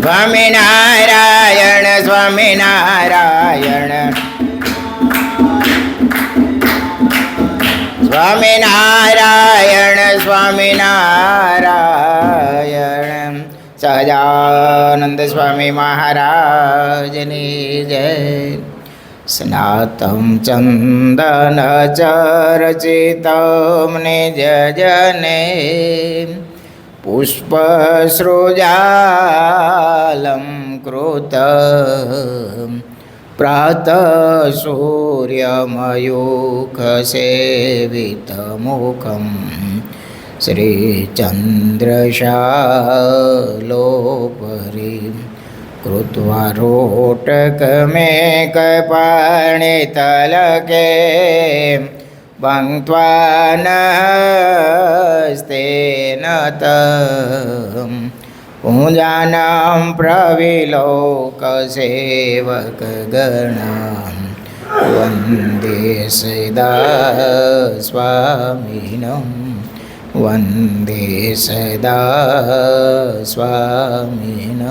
સ્વામિનારાયણ સ્વામિનારાયણ સ્વામિનારાયણ સ્વામિનારાયણ સહજાનંદ સ્વામી મહારાજની જય. સ્નાતમ ચંદન ચર્ચિતમ નિજ જને પુષ્પસૃજાલં કૃતં પ્રાતઃ સૂર્યમયુખસેવિતમુખં શ્રીચંદ્રશાલોપરી કૃત્વા રોટકમેકપાણિતલકે ભંક્त्वा નસ્તેન તં પૂજાનાં પ્રવિલોકસેવકગણાં વંદે સદા સ્વામિનં વંદે સદા સ્વામિનં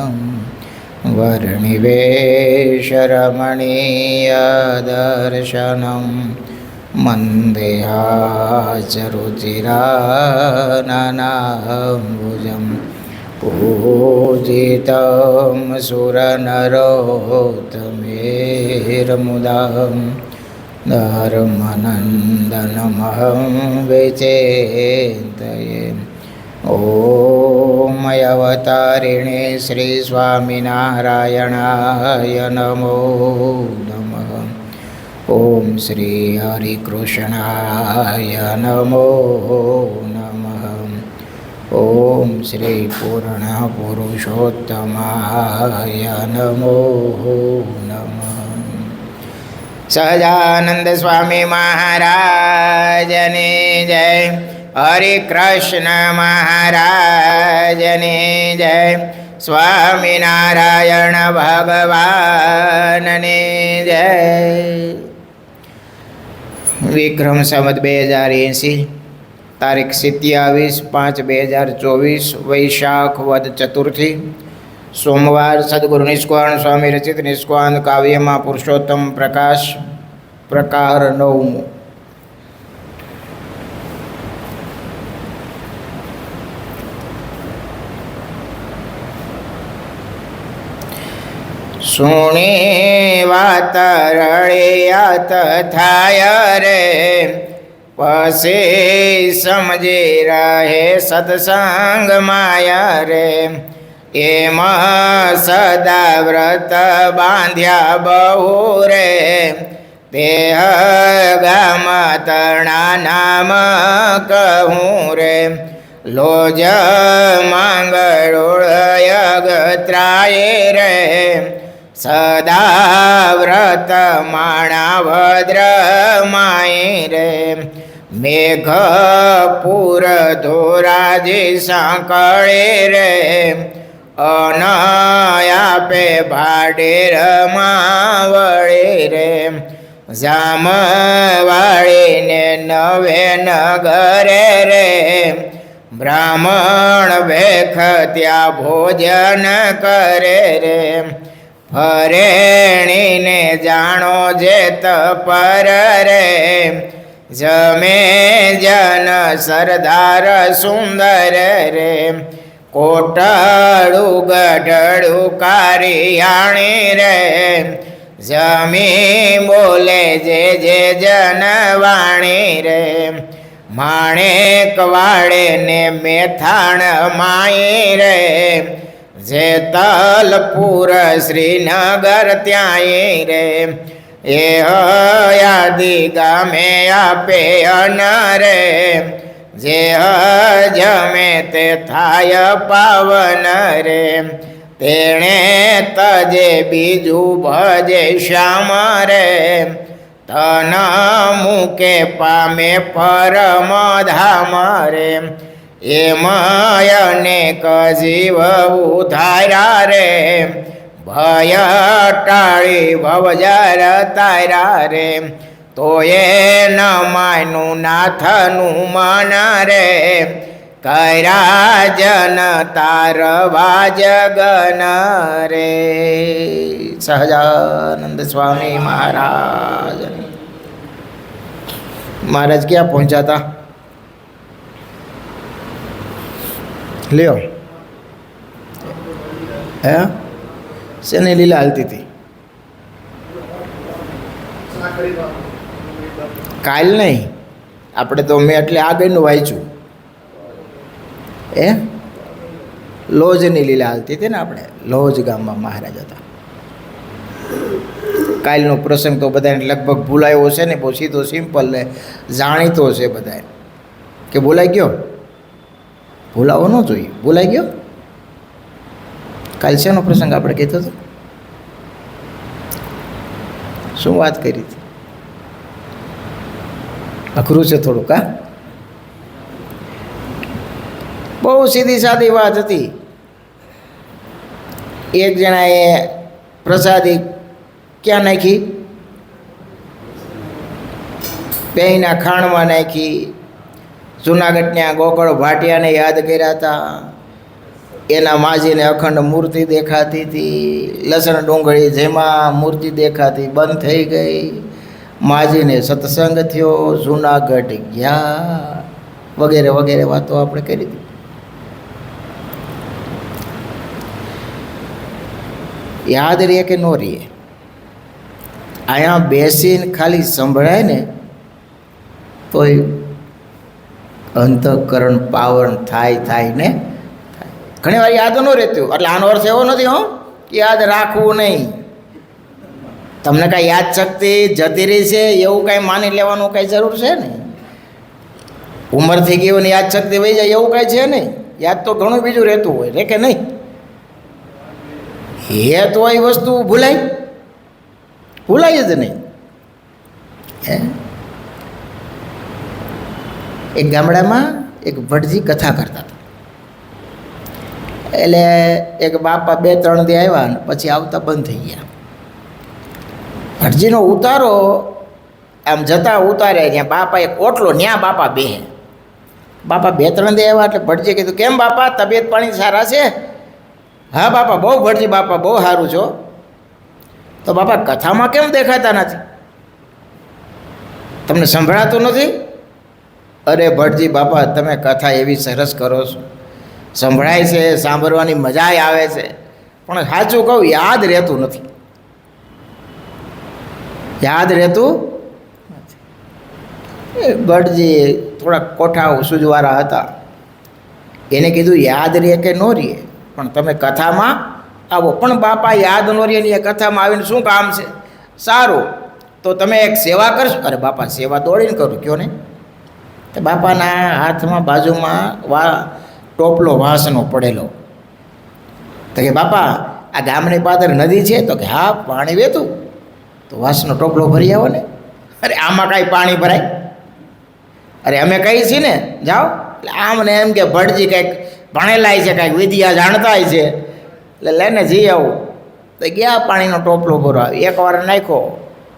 વર્ણિવેશરમણીયદર્શનં મંદેહાચરુચિરાનનાંબુજં પૂજિतं સુરનરોત્તમેર્મુદાં ધર્મનંદનમહં વિચિંતયે. ઓમ અવતારિણે શ્રી સ્વામિનારાયણાય નમો નમઃ. ઓમ શ્રી હરિકૃષ્ણાય નમો નમઃ. ઓમ શ્રી પૂર્ણ પુરુષોત્તમાય નમો નમઃ. સહજાનંદ સ્વામી મહારાજની જય. હરે કૃષ્ણ મહારાજની જય. સ્વામિનારાયણ ભગવાનની જય. વિક્રમ સંવત 2080 તારીખ 27/5/2024 વૈશાખ વદ ચતુર્થી સોમવાર સદગુરુ નિષ્કાળ સ્વામી રચિત નિષ્કાળ કાવ્યમાં પુરુષોત્તમ પ્રકાશ પ્રકાર 9. સુણી વાત રળિયાત થાય રે પછી સમજી રહે સત્સંગ માયા રે. એમાં સદા વ્રત બાંધ્યા બહુ રે દેહ ગામ તણા નામ કહું રે. લોજ માંગળોળયગત્રાય રે સદા વ્રત માણા ભદ્ર માય રે. મેઘ પૂર ધોરાજી સાંકળે રે અનયાપે ભાડે રમાવળે રે. જામવાળીને નવે નગરે રે બ્રાહ્મણ ભેખ ત્યાં ભોજન કરે રે. ફરેણીને જાણો જેત પર રે જમે જન સરદાર સુંદર રે. કોટડું ગઢડું કારિયાણી રે જમી બોલે જે જનવાણી રે. માણેક વાળે ને મેથાણ માઈ રે જેતલપુર શ્રીનગર ત્યાંય રે. એ યાદી ગામે આપે અન રે જે જમે તે થાય પાવન રે. તેણે તજે બીજું ભજે શ્યામ રે તન મૂકે પામે પરમ ધામ રે. એમય અનેક જીવ ઉધાર્યા રે ભય ટાળી ભવજર તાર્યા રે. તો એ ન માનું નાથનું મન રે કર્યા જન તારવા જગન રે. સહજાનંદ સ્વામી મહારાજ. મહારાજ ક્યાં પહોંચ્યા હતા? લ્યો હે શેની લીલા હાલતી હતી? કાલ નહીં, આપણે તો મેં એટલે આગળનું વાંચ્યું. એ લોજની લીલા હાલતી હતી ને. આપણે લોજ ગામમાં મહારાજ હતા. કાલનો પ્રસંગ તો બધાને લગભગ ભૂલાયો છે ને. બહુ સીધો સિમ્પલ ને જાણીતો છે બધાને. કે ભૂલાઈ ગયો? ભૂલાવો ન જોઈએ. ભૂલાઈ ગયો? કાલ શેનો પ્રસંગ આપણે કીધો હતો? શું વાત કરી હતી? અઘરું છે થોડુંક. હા, બહુ સીધી સાદી વાત હતી. એક જણાએ પ્રસાદી ક્યાં નાખી? બેયના ખાણમાં નાખી. જુનાગઢના ગોકળ ભાટિયાને યાદ કર્યા હતા. એના માજીને અખંડ મૂર્તિ દેખાતી હતી. લસણ ડુંગળી જેમાં મૂર્તિ દેખાતી બંધ થઈ ગઈ. માજીને સત્સંગ થયો, જુનાગઢ ગયા, વગેરે વગેરે વાતો આપણે કરી હતી. યાદ રહે કે ન રહે? અહીંયા બેસીને ખાલી સંભળાય ને તોય અંતઃકરણ પાવન થાય ને. ઘણી વાર યાદ ન રહેતું. એટલે આનો અર્થ એવો નથી હો કે યાદ રાખવું નહીં. તમને કાંઈ યાદ શક્તિ જતી રહી છે એવું કાંઈ માની લેવાનું કાંઈ જરૂર છે ને. ઉંમર થઈ ગઈ હોય ને યાદ શક્તિ વહી જાય એવું કાંઈ છે નહીં. યાદ તો ઘણું બીજું રહેતું હોય. રે કે નહીં? હે તો એ વસ્તુ ભૂલાય જ નહીં. હે એક ગામડામાં એક ભટજી કથા કરતા હતા. એટલે એક બાપા 2-3 દી આવ્યા ને પછી આવતા બંધ થઈ ગયા. ભટજીનો ઉતારો આમ જતા ઉતાર્યા ત્યાં બાપા એક ઓટલો ન્યા બાપા બેહે. બાપા 2-3 દી આવ્યા એટલે ભટજીએ કીધું, કેમ બાપા તબિયત પાણી સારા છે? હા બાપા બહુ. ભટજી બાપા બહુ સારું છો. તો બાપા કથામાં કેમ દેખાતા નથી? તમને સંભળાતું નથી? અરે ભટજી બાપા તમે કથા એવી સરસ કરો છો, સંભળાય છે, સાંભળવાની મજા આવે છે, પણ સાચું કહું યાદ રહેતું નથી. યાદ રહેતું નથી. ભટજી થોડાક કોઠા સૂજવાળા હતા. એને કીધું યાદ રહે કે ન રહે, પણ તમે કથામાં આવો. પણ બાપા યાદ ન રહે ને એ કથામાં આવીને શું કામ છે? સારું તો તમે એક સેવા કરશો? અરે બાપા સેવા દોડીને કરું, કયો ને. તો બાપાના હાથમાં બાજુમાં ટોપલો વાંસનો પડેલો. તો કે બાપા આ ગામની પાદર નદી છે? તો કે હા પાણી વહેતું. તો વાંસનો ટોપલો ભરી આવો ને. અરે આમાં કાંઈ પાણી ભરાય? અરે અમે કહીએ છીએ ને જાઓ. એટલે આમ ને એમ કે ભટજી કંઈક ભણેલાય છે, કાંઈક વિદ્યા જાણતાય છે, એટલે લઈને જઈ આવું. તો ગયા પાણીનો ટોપલો ભરવા. એકવાર નાખ્યો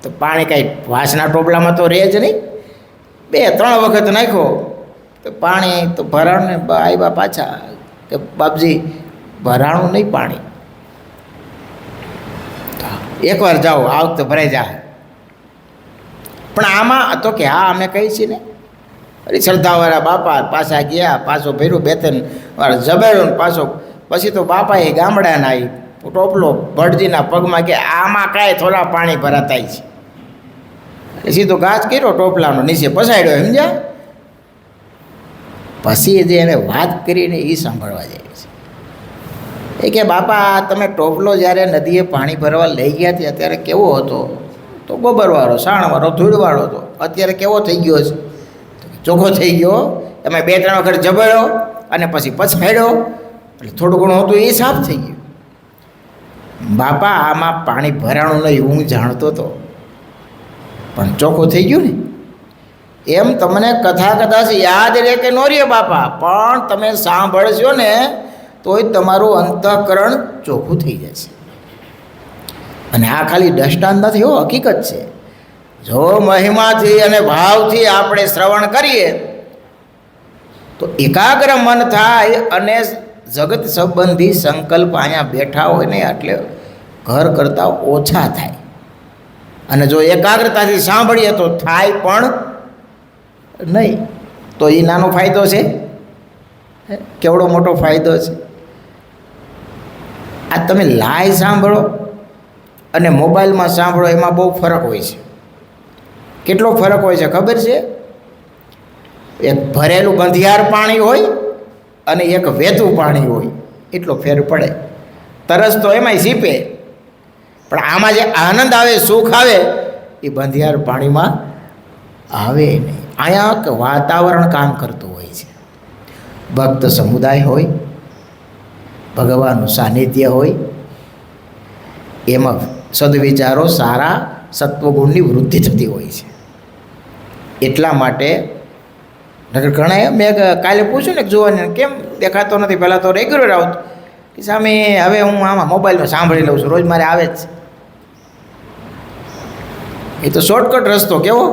તો પાણી કાંઈ વાંસના ટોપલામાં તો રહે જ નહીં. 2-3 વખત નાખ્યો તો પાણી તો ભરાણું ને. આવ્યા પાછા કે બાપજી ભરાણું નહીં પાણી. એકવાર જાઓ આ વખતે ભરાઈ જાય. પણ આમાં તો કે હા અમે કહીએ છીએ ને. અરે શ્રદ્ધાવાળા બાપા પાછા ગયા, પાછો ભર્યું 2-3 વાર જબેડું પાછો. પછી તો બાપાએ ગામડાના આવી ટોપલો ભટજીના પગમાં કે આમાં કાંઈ થોડા પાણી ભરાતાય છે. સીધો ઘાસ કર્યો ટોપલાનો, નીચે પસાડ્યો. સમજ્યા? પછી જે એને વાત કરીને એ સાંભળવા જાય છે. એ કે બાપા તમે ટોપલો જ્યારે નદીએ પાણી ભરવા લઈ ગયા હતા ત્યારે કેવો હતો? તો ગોબરવાળો, સાણવાળો, ધૂળવાળો હતો. અત્યારે કેવો થઈ ગયો છે? ચોખ્ખો થઈ ગયો. એમાં 2-3 વખત જબડ્યો અને પછી પછાડ્યો એટલે થોડું ઘણું હતું એ સાફ થઈ ગયું. બાપા આમાં પાણી ભરાણું નહીં હું જાણતો હતો, પણ ચોખ્ખું થઈ ગયું ને. એમ તમને કથા કદાચ યાદ રહે કે ન રહે બાપા, પણ તમે સાંભળશો ને તોય તમારું અંતઃકરણ ચોખ્ખું થઈ જશે. અને આ ખાલી દૃષ્ટાંત નથી હો, હકીકત છે. જો મહિમાથી અને ભાવથી આપણે શ્રવણ કરીએ તો એકાગ્ર મન થાય અને જગત સંબંધી સંકલ્પ અહીંયા બેઠા હોય ને એટલે ઘર કરતાં ઓછા થાય. અને જો એકાગ્રતાથી સાંભળીએ તો થાય પણ નહીં. તો એ નાનો ફાયદો છે, કેવડો મોટો ફાયદો છે. આ તમે લાઈવ સાંભળો અને મોબાઈલમાં સાંભળો એમાં બહુ ફરક હોય છે. કેટલો ફરક હોય છે ખબર છે? એક ભરેલું ગંધિયાર પાણી હોય અને એક વહેતું પાણી હોય, એટલો ફેર પડે. તરસ તો એમાંય સીપે, પણ આમાં જે આનંદ આવે, સુખ આવે, એ બંધિયાર પાણીમાં આવે નહીં. અહીંયા કે વાતાવરણ કામ કરતું હોય છે. ભક્ત સમુદાય હોય, ભગવાનનું સાનિધ્ય હોય, એમાં સદવિચારો, સારા સત્વગુણની વૃદ્ધિ થતી હોય છે. એટલા માટે ઘણા મેં કાલે પૂછ્યું ને જોવાને કેમ દેખાતો નથી, પહેલાં તો રેગ્યુલર આવતો, સામે હવે હું આમાં મોબાઈલમાં સાંભળી લઉં છું, રોજ મારે આવે જ છે. એ તો શોર્ટકટ રસ્તો કેવો,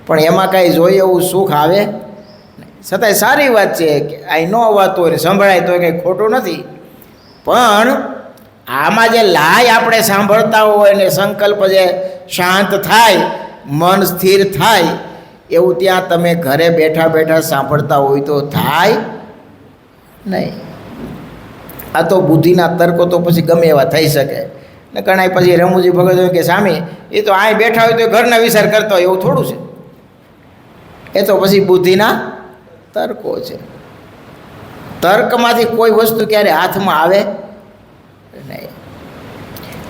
પણ એમાં કાંઈ જોઈએ એવું સુખ આવે. છતાંય સારી વાત છે કે આ ન અવાતું હોય ને સંભળાય તો કંઈ ખોટું નથી. પણ આમાં જે લાય આપણે સાંભળતા હોય ને સંકલ્પ જે શાંત થાય, મન સ્થિર થાય, એવું ત્યાં તમે ઘરે બેઠા બેઠા સાંભળતા હોય તો થાય નહીં. આ તો બુદ્ધિના તર્કો તો પછી ગમે એવા થઈ શકે ને. ઘણા પછી રમુજી ભગત હોય કે સ્વામી એ તો અહીં બેઠા હોય તો ઘરના વિચાર કરતા હોય, એવું થોડું છે. એ તો પછી બુદ્ધિના તર્કો છે. તર્કમાંથી કોઈ વસ્તુ ક્યારે હાથમાં આવે નહીં.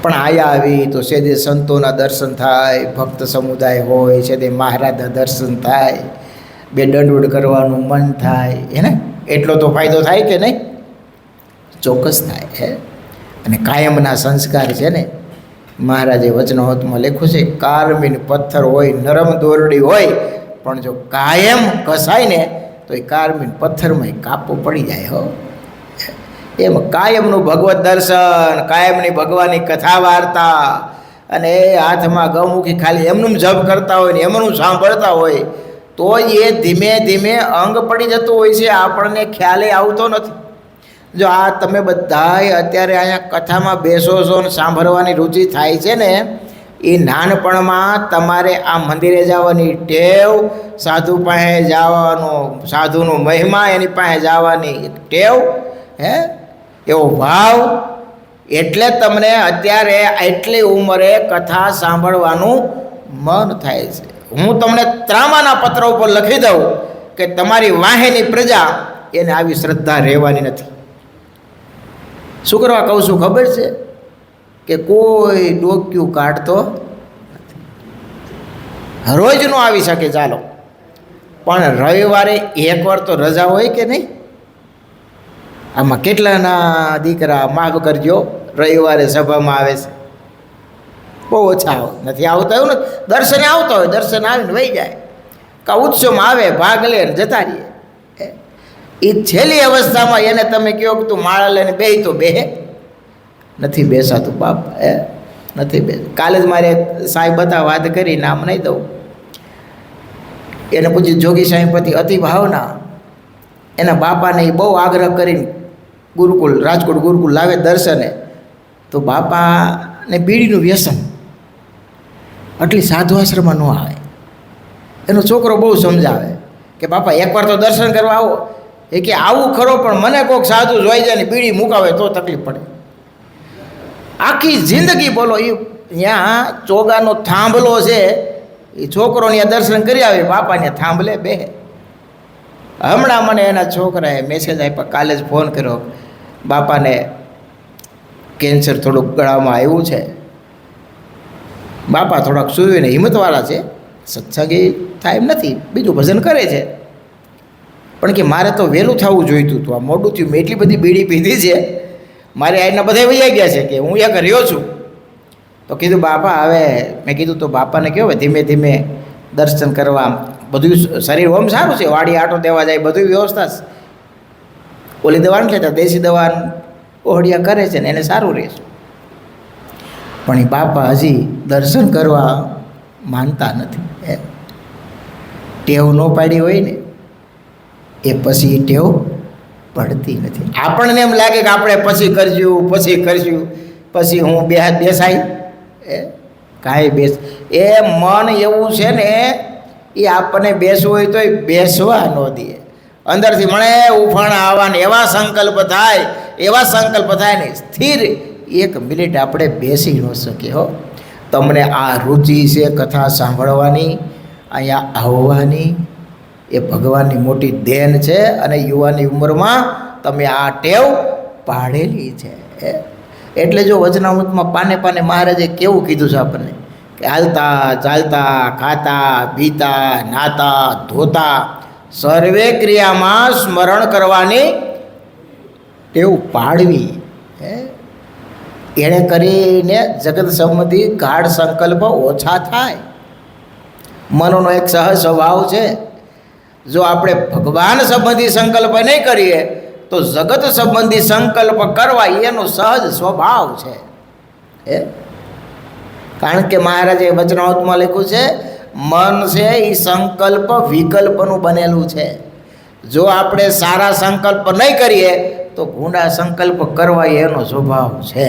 પણ આયા આવી તો સેદે સંતોના દર્શન થાય, ભક્ત સમુદાય હોય, સેદે મહારાજના દર્શન થાય, બે દંડવડ કરવાનું મન થાય, એને એટલો તો ફાયદો થાય કે નહીં? ચોક્કસ થાય હે. અને કાયમના સંસ્કાર છે ને, મહારાજે વચનામૃતમાં લખ્યું છે, કારમીન પથ્થર હોય, નરમ દોરડી હોય, પણ જો કાયમ કસાય ને તો એ કારમીન પથ્થરમાં કાપો પડી જાય હો. એમ કાયમનું ભગવત દર્શન, કાયમની ભગવાનની કથા વાર્તા, અને એ હાથમાં ગૌમુખી ખાલી એમનું જપ કરતા હોય ને એમનું સાંભળતા હોય તો એ ધીમે ધીમે અંગ પડી જતું હોય છે, આપણને ખ્યાલે આવતો નથી. જો આ તમે બધાય અત્યારે અહીંયા કથામાં બેસો છો ને સાંભળવાની રુચિ થાય છે ને, એ નાનપણમાં તમારે આ મંદિરે જવાની ટેવ, સાધુ પાસે જવાનો, સાધુનો મહિમા એની પાસે જવાની ટેવ, હે એવો ભાવ, એટલે તમને અત્યારે એટલી ઉંમરે કથા સાંભળવાનું મન થાય છે. હું તમને ત્રામાના પત્ર ઉપર લખી દઉં કે તમારી વાહેની પ્રજા એને આવી શ્રદ્ધા રહેવાની નથી. શું કરવા કહું છું ખબર છે? કે કોઈ ડોક્યું કાઢતો નથી. રોજ નો આવી શકે ચાલો, પણ રવિવારે એકવાર તો રજા હોય કે નહીં? આમાં કેટલાના દીકરા માફ કરજો રવિવારે સભામાં આવે છે? બહુ ઓછા નથી આવતા. એવું ને દર્શને આવતા હોય, દર્શન આવીને વહી જાય, કા ઉત્સવમાં આવે, ભાગ લે જતા રહીએ. એ છેલ્લી અવસ્થામાં એને તમે કહો કે તું માળા લઈને બેહી તો બેહે, નથી બેસાતું બાપ, નથી બેસ. કાલે જ મારે સાહેબ બધા વાત કરી, નામ નહીં દઉં, એને પૂછ્યું જોગી સાહેબ પતિ અતિ ભાવના, એના બાપાને એ બહુ આગ્રહ કરીને ગુરુકુળ, રાજકોટ ગુરુકુળ લાવે દર્શને, તો બાપાને બીડીનું વ્યસન, આટલી સાધુ આશ્રમમાં ન આવે. એનો છોકરો બહુ સમજાવે કે બાપા એકવાર તો દર્શન કરવા આવો. એ કે આવું ખરો, પણ મને કોઈક સાધુ જોઈ જાય ને બીડી મુકાવે તો તકલીફ પડે. આખી જિંદગી બોલો એ ત્યાં ચોગાનો થાંભલો છે, એ છોકરો ત્યાં દર્શન કરી આવે, બાપાને થાંભલે બે. હમણાં મને એના છોકરાએ મેસેજ આપ્યા, કાલે જ ફોન કર્યો, બાપાને કેન્સર થોડુંક ગળામાં આવ્યું છે. બાપા થોડાક સૂવીને હિંમતવાળા છે, સત્સંગી થાય એમ નથી, બીજું ભજન કરે છે, પણ કે મારે તો વહેલું થવું જોઈતું હતું, આ મોડું થયું, મેં એટલી બધી બીડી પીધી છે, મારે આઈના બધા વૈયા ગયા છે કે હું એક રહ્યો છું. તો કીધું બાપા હવે, મેં કીધું તો બાપાને કહો ધીમે ધીમે દર્શન કરવા, બધું શરીર ઓમ સારું છે, વાડી આટો દેવા જાય, બધું વ્યવસ્થા છે. ઓલી દવાનું છે દેશી દવા ઓહડિયા કરે છે ને એને સારું રહે છે, પણ એ બાપા હજી દર્શન કરવા માનતા નથી. ટેવ ન પાડી હોય ને એ પછી ટેવ પડતી નથી. આપણને એમ લાગે કે આપણે પછી કરશું, પછી હું બેસાય કાંઈ એ મન એવું છે ને, એ આપણને બેસવું હોય તો બેસવા ન દે. અંદરથી મને ઉફાણા આવવાને એવા સંકલ્પ થાય ને, સ્થિર 1 મિનિટ આપણે બેસી ન શકીએ. હો, તમને આ રુચિ છે કથા સાંભળવાની, અહીંયા આવવાની, એ ભગવાનની મોટી દેન છે. અને યુવાની ઉંમરમાં તમે આ ટેવ પાડેલી છે. એટલે જો વચનામૃતમાં પાને મહારાજે કેવું કીધું છે આપણને કે હાલતા ચાલતા ખાતા પીતા નાતા ધોતા સર્વે ક્રિયામાં સ્મરણ કરવાની ટેવ પાડવી. એણે કરીને જગત સંબંધી ગાઢ સંકલ્પ ઓછા થાય. મનનો એક સહજ સ્વભાવ છે, જો આપણે ભગવાન સંબંધી સંકલ્પ નહીં કરીએ તો જગત સંબંધી સંકલ્પ કરવા એનો સહજ સ્વભાવ છે. કારણ કે મહારાજે વચનામૃતમાં લખ્યું છે, મન છે એ સંકલ્પ વિકલ્પનું બનેલું છે. જો આપણે સારા સંકલ્પ નહીં કરીએ તો ભૂંડા સંકલ્પ કરવા એનો સ્વભાવ છે.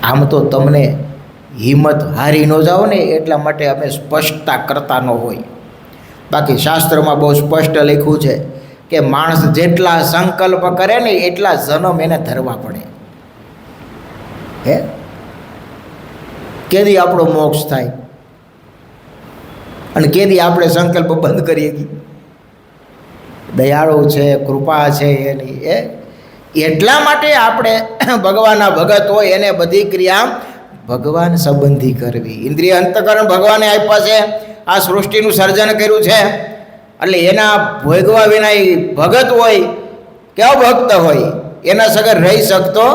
આમ તો તમને હિંમત હારી ન જાઓ ને એટલા માટે અમે સ્પષ્ટતા કરતા ન હોય. બાકી શાસ્ત્રમાં બહુ સ્પષ્ટ લખ્યું છે કે માણસ જેટલા સંકલ્પ કરે ને એટલા જન્મ એને ધરવા પડે. કેદી આપણો મોક્ષ થાય અને કેદી આપણે સંકલ્પ બંધ કરીએ. દયાળુ છે, કૃપા છે એની. એટલા માટે આપણે ભગવાનના ભગત હોય એને બધી ક્રિયા ભગવાન સંબંધી કરવી. ઇન્દ્રિય અંતકરણ ભગવાને આપ્યા છે, આ સૃષ્ટિનું સર્જન કર્યું છે, એટલે એના ભોગવા વિના ભગત હોય, કેવો ભક્ત હોય, એના સગર રહી શકતો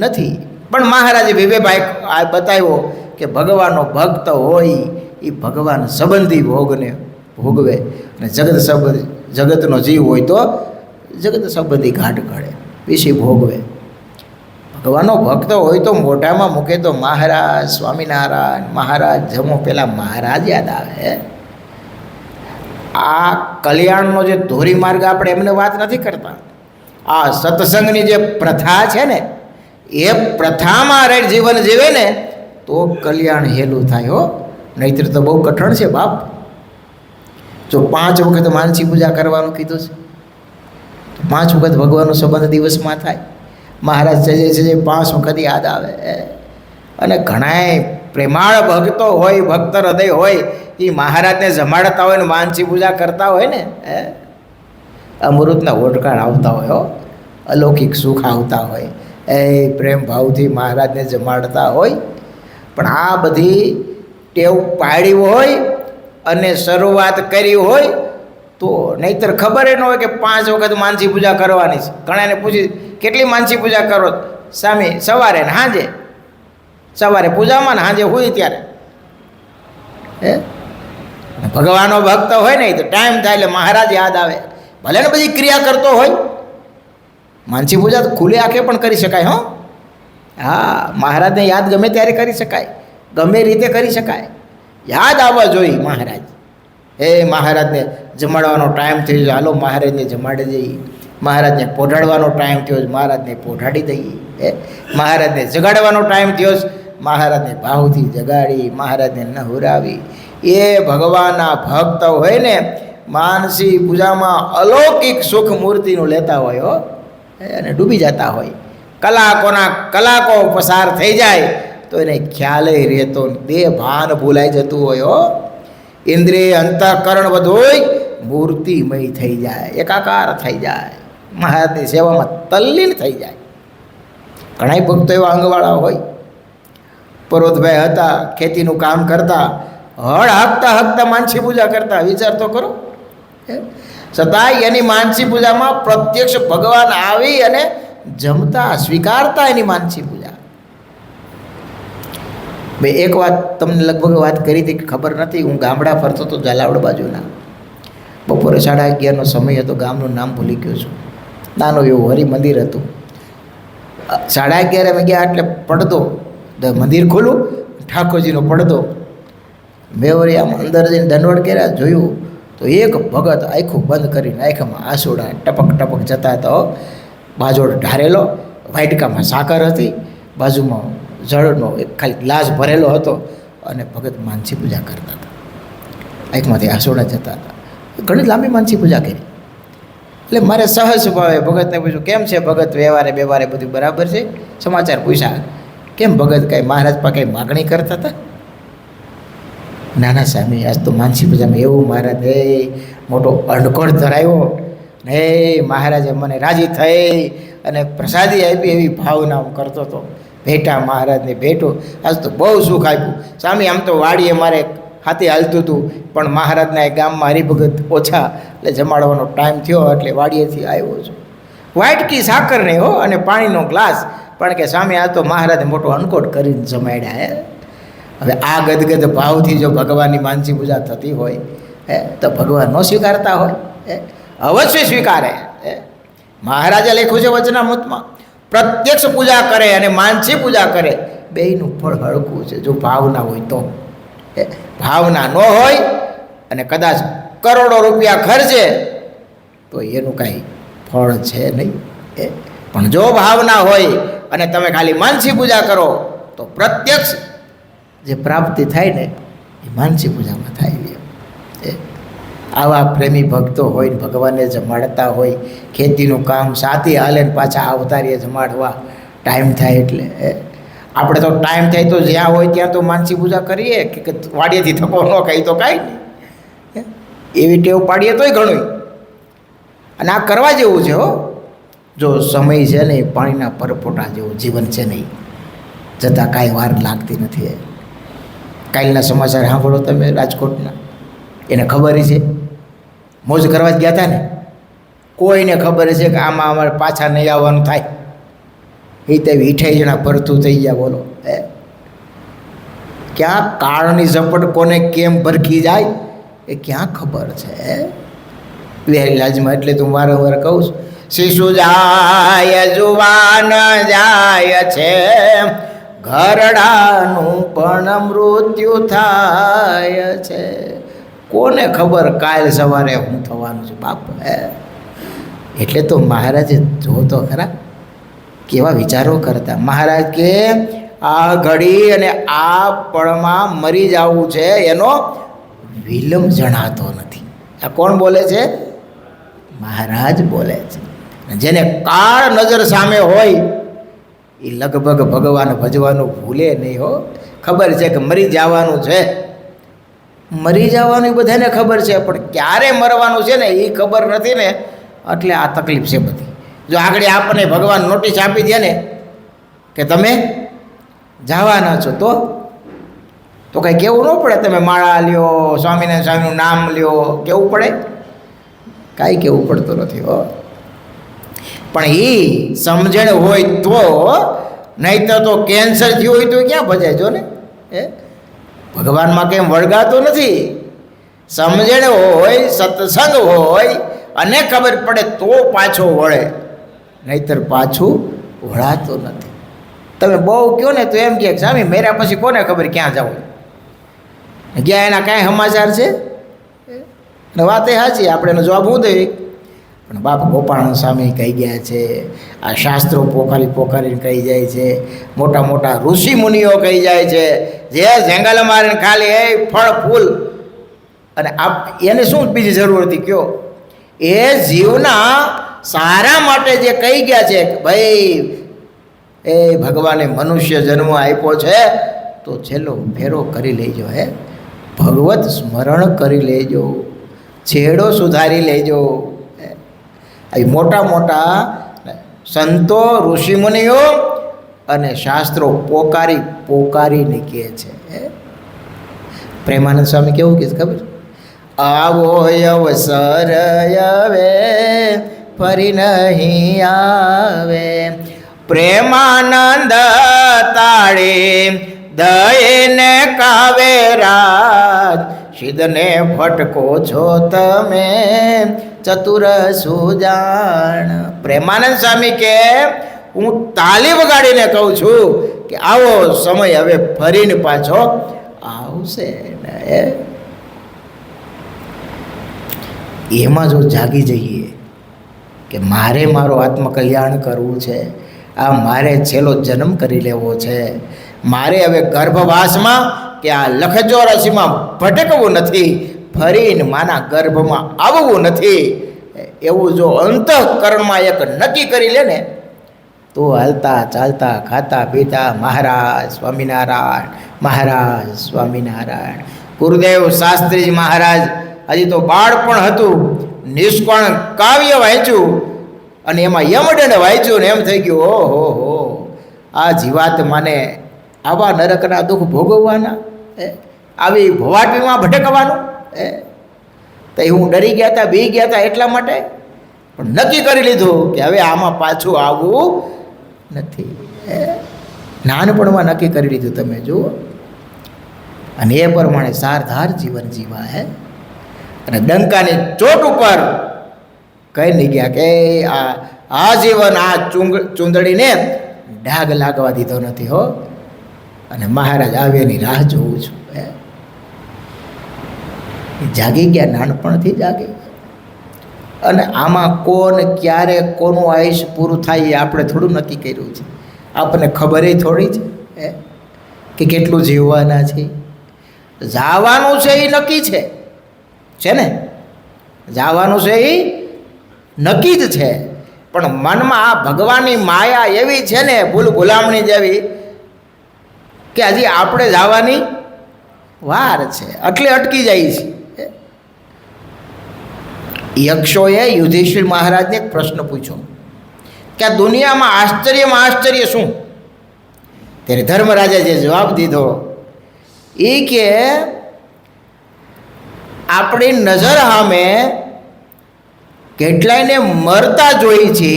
નથી. પણ મહારાજે વિવેકભાઈ આ બતાવ્યો કે ભગવાનનો ભક્ત હોય એ ભગવાન સંબંધી ભોગને ભોગવે, અને જગતનો જીવ હોય તો જગત સંબંધી ઘાટ ઘડે, વિશે ભોગવે. ભગવાનનો ભક્ત હોય તો મોઢામાં મૂકે તો મહારાજ સ્વામિનારાયણ મહારાજ જમો, પેલા મહારાજ યાદ આવે. આ કલ્યાણનો જે ધોરીમાર્ગ આપણે એમને વાત નથી કરતા. આ સત્સંગની જે પ્રથા છે ને, એ પ્રથામાં રહી જીવન જીવે ને તો કલ્યાણ હેલું થાય. હો, નહીતર તો બહુ કઠણ છે બાપ. જો 5 વખત માનસી પૂજા કરવાનું કીધું છે, 5 વખત ભગવાનનો સંબંધ દિવસમાં થાય. મહારાજ છે 5 વખત યાદ આવે. અને ઘણાય પ્રેમાળ ભક્તો હોય, ભક્ત હૃદય હોય, એ મહારાજને જમાડતા હોય ને માનસી પૂજા કરતા હોય ને, અમૃતના ઓટકાળ આવતા હોય. હો, અલૌકિક સુખ આવતા હોય, પ્રેમ ભાવથી મહારાજને જમાડતા હોય. પણ આ બધી ટેવ પાડી હોય અને શરૂઆત કરી હોય તો, નહીતર ખબર ન હોય કે 5 વખત માનસી પૂજા કરવાની છે. ઘણાને પૂછી કેટલી માનસી પૂજા કરો? સામે સવારે ને સાંજે. સવારે પૂજામાં ને સાંજે હોય ત્યારે. ભગવાનનો ભક્ત હોય ને તો ટાઈમ થાય એટલે મહારાજ યાદ આવે. ભલે ને બધી ક્રિયા કરતો હોય, માનસી પૂજા તો ખુલ્લી આંખે પણ કરી શકાય. હો, હા, મહારાજને યાદ ગમે ત્યારે કરી શકાય, ગમે રીતે કરી શકાય. યાદ આવવા જોઈએ મહારાજ. મહારાજને જમાડવાનો ટાઈમ થયો છે, હાલો મહારાજને જમાડી દઈએ. મહારાજને પોઢાડવાનો ટાઈમ થયો છે, મહારાજને પોઢાડી દઈએ. મહારાજને જગાડવાનો ટાઈમ થયો છે, મહારાજને ભાવથી જગાડી, મહારાજને નહુરાવી. એ ભગવાનના ભક્ત હોય ને માનસી પૂજામાં અલૌકિક સુખ મૂર્તિનું લેતા હોય. હો, અને ડૂબી જતા હોય. કલાકો પસાર થઈ જાય તો એને ખ્યાલે રહેતો, દેહ ભાન ભૂલાઈ જતું હોય. હો, ઇન્દ્રિય અંતઃકરણ બધું મૂર્તિમય થઈ જાય, એકાકાર થઈ જાય, મહારાજની સેવામાં તલ્લીન થઈ જાય. ઘણા ભક્તો એવા અંગવાળા હોય. પર્વતભાઈ હતા, ખેતીનું કામ કરતા, હળ હાંકતા માનસી પૂજા કરતા. વિચાર તો કરો. છતાંય એની માનસી પૂજામાં પ્રત્યક્ષ ભગવાન આવી અને જમતા, સ્વીકારતા એની માનસી પૂજા. ભાઈ એક વાત તમને લગભગ વાત કરી હતી, ખબર નથી, હું ગામડા ફરતો હતો ઝાલાવાડ બાજુના. બપોરે 11:30નો સમય હતો, ગામનું નામ ભૂલી ગયો છું. નાનું એવું હરિ મંદિર હતું. 11:30 અમે ગયા એટલે પડદો, મંદિર ખોલું, ઠાકોરજીનો પડદો. મેં વળી આમ અંદર જઈને દંડવટ કર્યા, જોયું તો એક ભગત આખું બંધ કરીને આંખમાં આંસુડા ટપક ટપક જતા તો બાજોડ ઢારેલો, વાટકામાં સાકર હતી, બાજુમાં જળનો એક ખાલી ગ્લાસ ભરેલો હતો, અને ભગત માનસી પૂજા કરતા હતા. આંખમાંથી આંસુડા જતા હતા. ઘણી લાંબી માનસી પૂજા કરી. એટલે મારે સહજ સ્વભાવે ભગતને પૂછ્યું, કેમ છે ભગત, વ્યવહારે વ્યવહારે બધું બરાબર છે? સમાચાર પૂછ્યા, કેમ ભગત કાંઈ મહારાજ પાસે કંઈ માગણી કરતા હતા? નાના સ્વામી, આજ તો માનસી પૂજામાં એવું મહારાજે મોટો અણકોડ ધરાવ્યો ને મહારાજે મને રાજી થઈ અને પ્રસાદી આપી એવી ભાવના હું કરતો હતો. ભેટા મહારાજને ભેટો, આજ તો બહુ સુખ આપ્યું સ્વામી. આમ તો વાડીએ મારે હાથે હાલતું હતું, પણ મહારાજના એ ગામમાં હરિભગત ઓછા એટલે જમાડવાનો ટાઈમ થયો એટલે વાડીએથી આવ્યો છું. વાટકી સાકર નહીં હો, અને પાણીનો ગ્લાસ, પણ કે સ્વામી આ તો મહારાજે મોટો અણકોટ કરીને જમાડ્યા. હે હવે આ ગદગદ ભાવથી જો ભગવાનની માનસી પૂજા થતી હોય તો ભગવાન ન સ્વીકારતા હોય? અવશ્ય સ્વીકારે. મહારાજે લખ્યું છે વચનામૃતમાં, પ્રત્યક્ષ પૂજા કરે અને માનસી પૂજા કરે, બેયનું ફળ હળકું છે, જો ભાવના હોય તો. ભાવના ન હોય અને કદાચ કરોડો રૂપિયા ખર્ચે તો એનું કાંઈ ફળ છે નહીં. પણ જો ભાવના હોય અને તમે ખાલી માનસી પૂજા કરો તો પ્રત્યક્ષ જે પ્રાપ્તિ થાય ને એ માનસી પૂજામાં થાય. આવા પ્રેમી ભક્તો હોય, ભગવાનને જમાડતા હોય, ખેતીનું કામ સાથી હાલે ને પાછા અવતારીએ જમાડવા ટાઈમ થાય. એટલે આપણે તો ટાઈમ થાય તો જ્યાં હોય ત્યાં તો માનસી પૂજા કરીએ કે વાડીએથી થકો ન ખાઈ તો કાંઈ નહીં. એવી ટેવ પાડીએ તોય ઘણું. અને આ કરવા જેવું છે હો. જો સમય છે ને પાણીના પરપોટા જેવું જીવન છે નહીં, જતાં કાંઈ વાર લાગતી નથી. કાલના સમાચાર સાંભળો તમે રાજકોટના, એને ખબર છે મોજ કરવા જ ગયા હતા ને, કોઈને ખબર છે કે આમાં અમારે પાછા નહીં આવવાનું થાય. એ તે 28 જણા ભરતું થઈ ગયા. બોલો ક્યાં કાળની ઝપટ કોને કેમ ભરખી જાય એ ક્યાં ખબર છે? વહેલી લાજમાં. એટલે તું વારંવાર કહું છું, શિશુ જાય જુવાન જાય છે, ઘરડાનું પણ મૃત્યુ થાય છે. કોને ખબર કાલ સવારે હું થવાનું છું બાપ? એટલે તો મહારાજે જોતો ખરા કેવા વિચારો કરતા. મહારાજ કે આ ઘડી અને આ પળમાં મરી જવું છે એનો વિલંબ જણાતો નથી. આ કોણ બોલે છે? મહારાજ બોલે છે. જેને કાળ નજર સામે હોય એ લગભગ ભગવાન ભજવાનું ભૂલે નહીં હો. ખબર છે કે મરી જવાનું છે, મરી જવાનું બધાને ખબર છે, પણ ક્યારે મરવાનું છે ને એ ખબર નથી ને, એટલે આ તકલીફ છે બધી. જો આગળ આપણને ભગવાન નોટિસ આપી દે ને કે તમે જવાના છો તો કંઈ કહેવું ન પડે. તમે માળા લ્યો, સ્વામિનારાયણ સ્વામીનું નામ લ્યો, કેવું પડે? કાંઈ કહેવું પડતું નથી હો. પણ એ સમજણ હોય તો, નહીં તો કેન્સર થયું હોય તો ક્યાં ભજાય? જો ને ભગવાનમાં કેમ વળગાતો નથી. સમજણ હોય, સત્સંગ હોય અને ખબર પડે તો પાછો વળે, નહીતર પાછું વળાતું નથી. તમે બહુ કહો ને તો એમ કહે સ્વામી મેરા પછી કોને ખબર ક્યાં જવું? ગયા એના કાંઈ સમાચાર છે? અને વાતે સાચી, આપણે એનો જવાબ હું દઈએ. પણ બાપ ગોપાળાનંદ સ્વામી કહી ગયા છે, આ શાસ્ત્રો પોકારીને કહી જાય છે, મોટા મોટા ઋષિ મુનિઓ કહી જાય છે, જે જંગલ મારીને ખાલી એ ફળ ફૂલ અને એને શું બીજી જરૂર હતી કયો? એ જીવના સારા માટે જે કહી ગયા છે કે ભાઈ એ ભગવાને મનુષ્ય જન્મ આપ્યો છે તો છેલ્લો ફેરો કરી લેજો. ભગવત સ્મરણ કરી લેજો, છેડો સુધારી લેજો. આવી મોટા મોટા સંતો ઋષિમુનિઓ અને શાસ્ત્રો પોકારીને કહે છે. પ્રેમાનંદ સ્વામી કેવું કહે ખબર? આવો અવસર હવે ફરી નહીં આવે, પ્રેમાનંદ તાળી દઈને કાવેરાજ, સિદ્ધને ભટકો છો તમે ચતુર સુજાણ. પ્રેમાનંદ સ્વામી કે હું તાલી વગાડીને કહું છું કે આવો સમય હવે ફરીને પાછો આવશે ને. એમાં જો જાગી જઈએ કે મારે મારો આત્મકલ્યાણ કરવું છે, આ મારે છેલ્લો જન્મ કરી લેવો છે, મારે હવે ગર્ભવાસમાં કે આ લખચોરસીમાં ભટકવું નથી, ફરીને માના ગર્ભમાં આવવું નથી, એવું જો અંતઃકરણમાં એક નક્કી કરી લે ને તો હાલતા ચાલતા ખાતા પીતા મહારાજ સ્વામિનારાયણ, મહારાજ સ્વામિનારાયણ. ગુરુદેવ શાસ્ત્રીજી મહારાજ હજી તો બાળપણ હતું, નિષ્કોણ કાવ્ય વાંચ્યું અને એમાં યમદંડ વાંચ્યું ને એમ થઈ ગયું, ઓહો હો, આ જીવાત માને આવા નરકના દુઃખ ભોગવવાના, આવી ભવાટીમાં ભટકવાનું. તો હું ડરી ગયા હતા, બી ગયા હતા, એટલા માટે પણ નક્કી કરી લીધું કે હવે આમાં પાછું આવવું નથી. નાનપણમાં નક્કી કરી લીધું, તમે જુઓ. અને એ પ્રમાણે સારધાર જીવન જીવા હે. અને ડંકાની ચોટ ઉપર કહી નહીં ગયા કે આ જીવન આ ચૂંદડીને ડાઘ લાગવા દીધો નથી હો, અને મહારાજ આવે એની રાહ જોઉં છું. જાગી ગયા, નાનપણથી જાગી ગયા. અને આમાં કોણ ક્યારે કોનું આયુષ્ય પૂરું થાય એ આપણે થોડું નક્કી કર્યું છે, આપણને ખબર થોડી છે કે કેટલું જીવવાના છે. જવાનું છે એ નક્કી છે ને, જવાનું છે એ નક્કી જ છે. પણ મનમાં આ ભગવાનની માયા એવી છે ને, ભૂલ ભૂલામણી જેવી, કે હજી આપણે જવાની વાર છે, એટલે અટકી જાય છે. યક્ષોએ યુધિષ્ઠિર મહારાજને એક પ્રશ્ન પૂછ્યો કે આ દુનિયામાં આશ્ચર્યમાં આશ્ચર્ય શું? ત્યારે ધર્મરાજે જે જવાબ દીધો એ કે આપણી નજર સામે કેટલાયને મરતા જોઈ છે,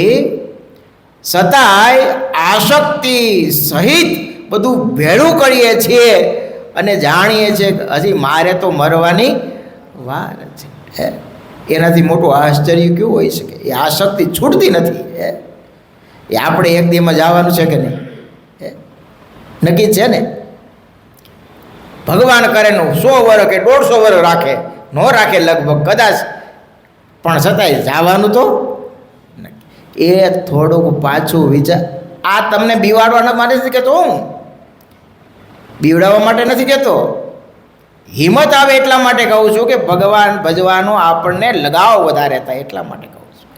છતાંય આસક્તિ સહિત બધું ભેળું કરીએ છીએ અને જાણીએ છીએ કે હજી મારે તો મરવાની વાર છે. એનાથી મોટું આશ્ચર્ય કેવું હોઈ શકે? એ આસક્તિ છૂટતી નથી. એ આપણે એક દીમાં જવાનું છે કે નહીં? નક્કી છે ને. ભગવાન કરે નું 100 વર્ષ કે 150 વર્ષ રાખે, ન રાખે લગભગ કદાચ, પણ છતાંય જવાનું તો એ થોડુંક પાછું વિચાર. આ તમને બીવાડવાના માટે નથી કહેતો, હું બીવડાવવા માટે નથી કહેતો, હિંમત આવે એટલા માટે કહું છું કે ભગવાન ભજવાનો આપણને લગાવ વધારે થાય એટલા માટે કહું છું.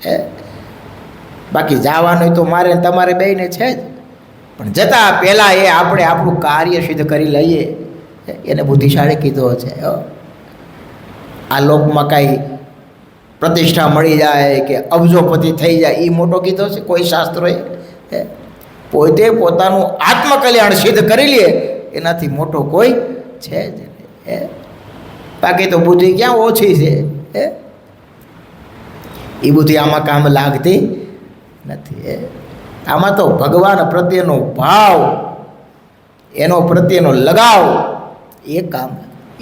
બાકી જવાનું તો મારે તમારે બેયને છે જ, પણ જતાં પહેલાં એ આપણે આપણું કાર્ય સિદ્ધ કરી લઈએ એને બુદ્ધિશાળી કીધો છે. આ લોકમાં કાંઈ પ્રતિષ્ઠા મળી જાય કે અબજોપતિ થઈ જાય એ મોટો કીધો છે કોઈ શાસ્ત્રોએ? પોતે પોતાનું આત્મકલ્યાણ સિદ્ધ કરી લે એનાથી મોટો કોઈ છે જ નહીં. બાકી તો બુદ્ધિ ક્યાં ઓછી છે, એ બુદ્ધિ આમાં કામ લાગતી નથી. આમાં તો ભગવાન પ્રત્યેનો ભાવ, એનો પ્રત્યેનો લગાવ એ કામ.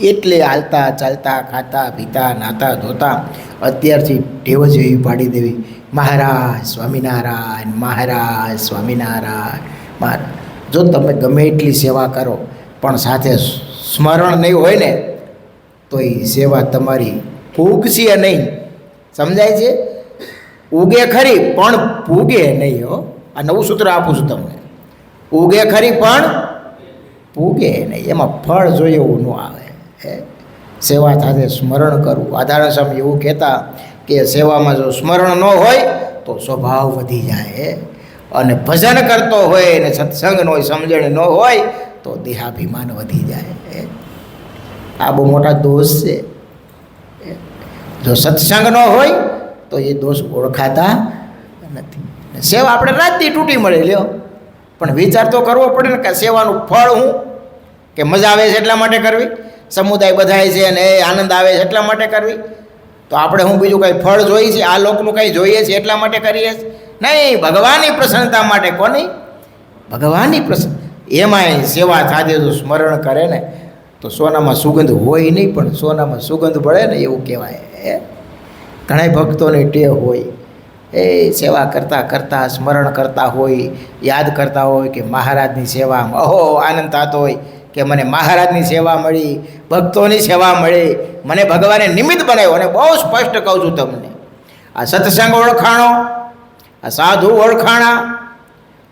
એટલે હાલતા ચાલતા ખાતા પીતા નાતા ધોતા અત્યારથી ટેવ જ એવી પાડી દેવી, મહારાજ સ્વામિનારાયણ, મહારાજ સ્વામિનારાયણ, મહારાજ. જો તમે ગમે એટલી સેવા કરો પણ સાથે સ્મરણ નહીં હોય ને તો એ સેવા તમારી પૂગશે નહીં. સમજાય છે? ઉગે ખરી પણ પૂગે નહીં. હો, આ નવું સૂત્ર આપું છું તમને. ઉગે ખરી પણ પૂગે નહીં, એમાં ફળ જોઈએ એવું ન આવે. સેવા સાથે સ્મરણ કરવું. આધાર સ્વામી એવું કહેતા કે સેવામાં જો સ્મરણ ન હોય તો સ્વભાવ વધી જાય, અને ભજન કરતો હોય ને સત્સંગનો સમજણ ન હોય તો દેહાભિમાન વધી જાય. આ બહુ મોટા દોષ છે. જો સત્સંગ ન હોય તો એ દોષ ઓળખાતા નથી. સેવા આપણે રાતથી તૂટી મળે લ્યો, પણ વિચાર તો કરવો પડે ને કે સેવાનું ફળ હું, કે મજા આવે છે એટલા માટે કરવી, સમુદાય બધાય છે અને આનંદ આવે છે એટલા માટે કરવી, તો આપણે હું બીજું કંઈ ફળ જોઈએ છે, આ લોકનું કંઈ જોઈએ છે એટલા માટે કરીએ છીએ? નહીં, ભગવાનની પ્રસન્નતા માટે. કોની? ભગવાનની પ્રસન્ન. એમાંય સેવા સાથે જો સ્મરણ કરે ને તો સોનામાં સુગંધ હોય નહીં પણ સોનામાં સુગંધ પડે ને એવું કહેવાય. ઘણા ભક્તોની ટેવ હોય, એ સેવા કરતાં કરતાં સ્મરણ કરતા હોય, યાદ કરતા હોય કે મહારાજની સેવામાં અહો આનંદ થતો હોય, કે મને મહારાજની સેવા મળી, ભક્તોની સેવા મળી, મને ભગવાને નિમિત્ત બનાવ્યો. અને બહુ સ્પષ્ટ કહું છું તમને, આ સત્સંગ ઓળખાણો, આ સાધુ ઓળખાણા,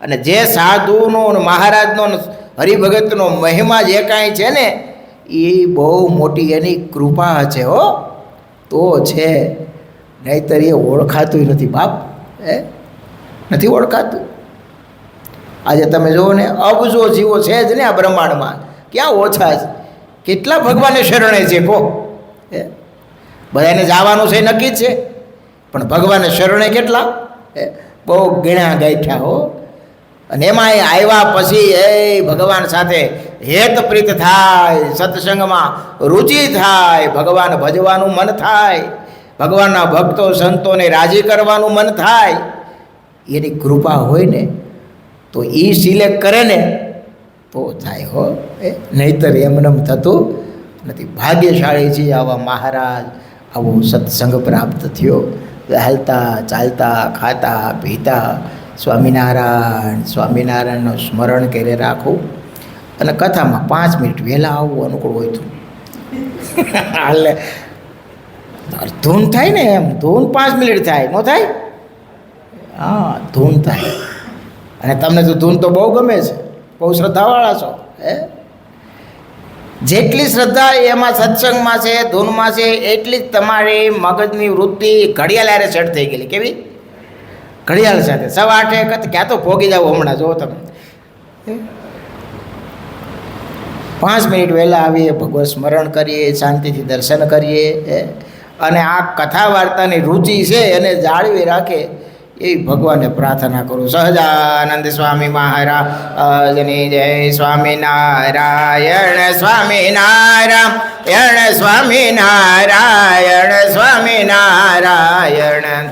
અને જે સાધુનો મહારાજનો હરિભગતનો મહિમા જે કાંઈ છે ને એ બહુ મોટી એની કૃપા છે હો, તો છે. નહીંતર એ ઓળખાતું નથી બાપ, નથી ઓળખાતું. આજે તમે જુઓ ને, અબજો જીવો છે જ ને આ બ્રહ્માંડમાં, ક્યાં ઓછા છે, કેટલા ભગવાનને શરણે છે કહો. બધાને જવાનું છે નક્કી જ છે, પણ ભગવાનને શરણે કેટલા, બહુ ગણ્યા ગાંઠ્યા હો. અને એમાં એ આવ્યા પછી એ ભગવાન સાથે હેત પ્રીત થાય, સત્સંગમાં રુચિ થાય, ભગવાન ભજવાનું મન થાય, ભગવાનના ભક્તો સંતોને રાજી કરવાનું મન થાય. એની કૃપા હોય ને તો એ સિલેક્ટ કરે ને તો થાય હો, નહીંતર એમનેમ થતું નથી. ભાગ્યશાળી છે આવા મહારાજ, આવો સત્સંગ પ્રાપ્ત થયો. હાલતા ચાલતા ખાતા પીતા સ્વામિનારાયણ સ્વામિનારાયણનું સ્મરણ કરે રાખવું. અને કથામાં 5 મિનિટ વહેલા આવવું અનુકૂળ હોય તો હાલે. ધૂન થાય ને, એમ ધૂન 5 મિનિટ થાય, ન થાય? હા, ધૂન થાય. અને તમને તો ધૂન તો બહુ ગમે છે, બહુ શ્રદ્ધાવાળા છો. જેટલી શ્રદ્ધા એમાં સત્સંગમાં છે, ધૂનમાં છે, એટલી જ તમારી મગજની વૃત્તિ ઘડિયાળ હારે સેટ થઈ ગયેલી. કેવી? ઘડિયાળ સાથે 8:15 ક્યાં તો ભોગી જાવ હમણાં. જો તમે 5 મિનિટ વહેલા આવીએ, ભગવાન સ્મરણ કરીએ, શાંતિથી દર્શન કરીએ, અને આ કથા વાર્તાની રુચિ છે એને જાળવી રાખે એવી ભગવાનને પ્રાર્થના કરું. સહજાનંદ સ્વામી મહારાજની જય. સ્વામિનારાયણ સ્વામિનારાયણ સ્વામિનારાયણ સ્વામિનારાયણ.